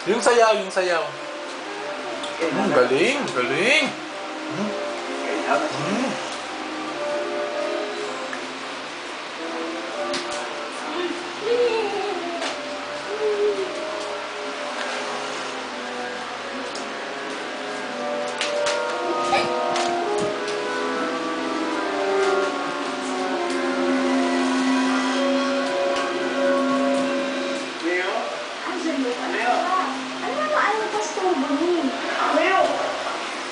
Yung sayaw, yung sayaw. Galing, galing.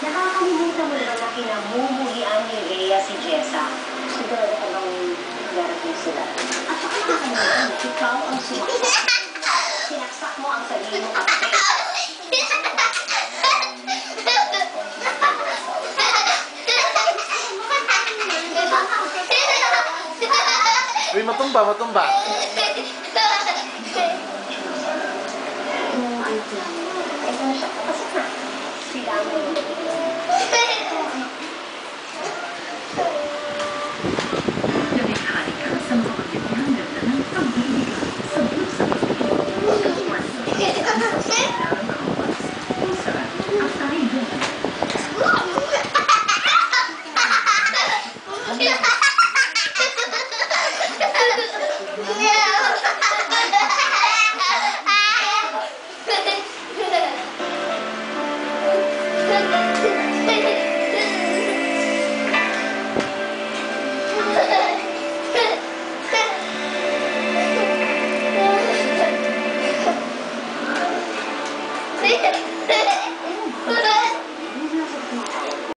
Nakakalimutan mo ba na kinamumuhian ni Rhea si Jessa? Sigurado ka bang darating sila? At saka nakakalimutan mo, ikaw ang sumaksak. Sinaksak mo ang sarili mo kapatid. Uy, matumba, matumba. Yung anak namin.